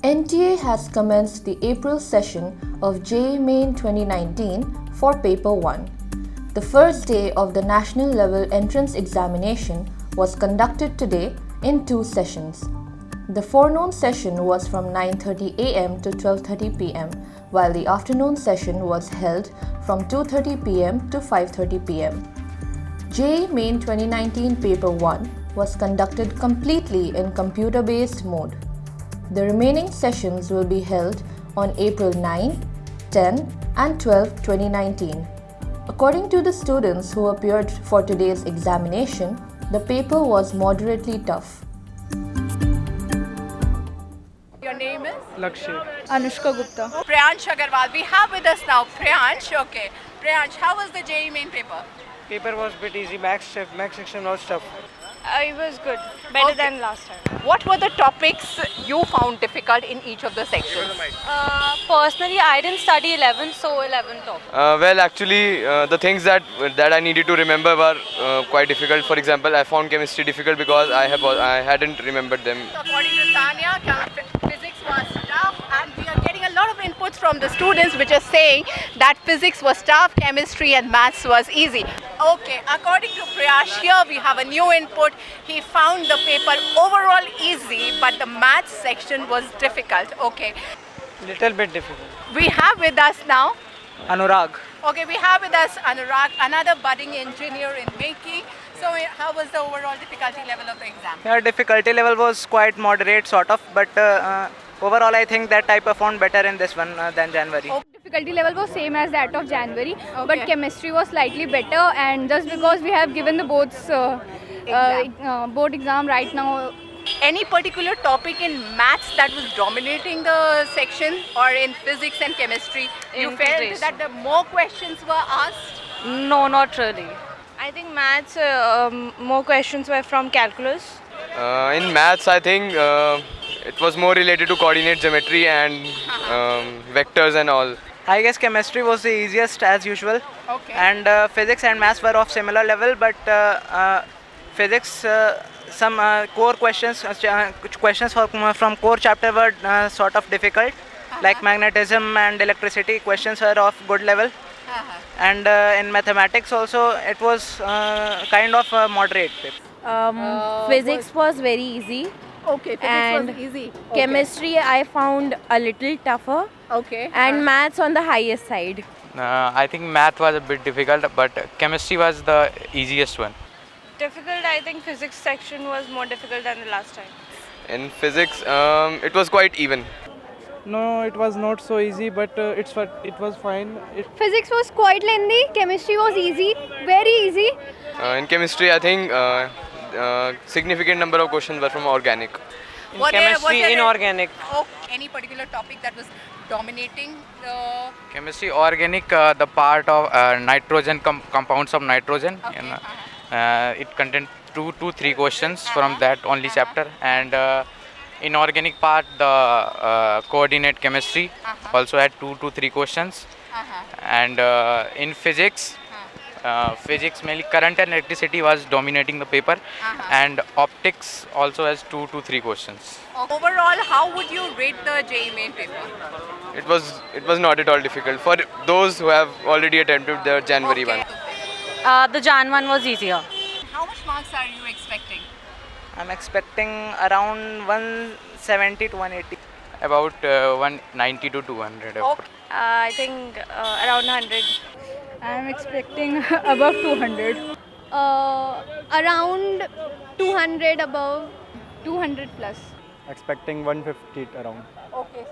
NTA has commenced the April session of JEE Main 2019 for Paper 1. The first day of the national level entrance examination was conducted today in 2 sessions. The forenoon session was from 9:30 am to 12:30 pm, while the afternoon session was held from 2:30 pm to 5:30 pm. JEE Main 2019 Paper 1 was conducted completely in computer-based mode. The remaining sessions will be held on April 9, 10 and 12, 2019. According to the students who appeared for today's examination, the paper was moderately tough. Your name is? Lakshya. Anushka Gupta. Priyansh Agarwal. We have with us now Priyansh. Okay. Priyansh, how was the JEE Main paper? Paper was a bit easy. Max section was tough. It was good. Better Okay. than last time. What were the topics you found difficult in each of the sections? Personally, I didn't study 11, so 11 top. Well, actually, the things that I needed to remember were quite difficult. For example, I found chemistry difficult because I hadn't remembered them. According to Tanya, physics was tough, and we are getting a lot of inputs from the students which are saying that physics was tough, chemistry and maths was easy. Okay, according to Priyash, here we have a new input. He found the paper overall easy, but the maths section was difficult. Okay, Little bit difficult. we have with us now. Anurag. Okay, we have with us Anurag, another budding engineer in making. So, how was the overall difficulty level of the exam? Yeah, difficulty level was quite moderate, sort of, but overall, I think that I performed better in this one than January. Difficulty level was same as that of January, Okay. but chemistry was slightly better. And just because we have given the board exam right now, Any particular topic in maths that was dominating the section, or in physics and chemistry? You In felt physics. that the more questions were asked? no, not really. I think maths, more questions were from calculus. In maths, I think it was more related to coordinate geometry and vectors and all. I guess chemistry was the easiest as usual, Okay. and physics and maths were of similar level, but physics, some core questions, from core chapter were sort of difficult, like magnetism and electricity questions were of good level. And in mathematics also, it was kind of a moderate paper. Physics was very easy. Okay, physics And was easy. Chemistry I found a little tougher, Okay. and maths on the highest side. I think math was a bit difficult, but chemistry was the easiest one. Difficult, I think physics section was more difficult than the last time. In physics, it was quite even. No, it was not so easy, but it was fine. Physics was quite lengthy, chemistry was easy, very easy. In chemistry, I think significant number of questions were from organic. Chemistry, inorganic. Oh, any particular topic that was dominating the... Chemistry organic, the part of nitrogen compounds of nitrogen. Okay, It contained 3 questions from that only chapter, and inorganic part, the coordinate chemistry also had 2 to 3 questions. And in physics, physics mainly current and electricity was dominating the paper, and optics also has 2 to 3 questions. Overall, how would you rate the JEE Main paper? It was not at all difficult for those who have already attempted the January one. The Jan one was easier. How much marks are you expecting? I'm expecting around 170 to 180. About 190 to 200. Okay. I think around 100. I am expecting above 200. Around 200 above 200 plus. Expecting 150 around. Okay.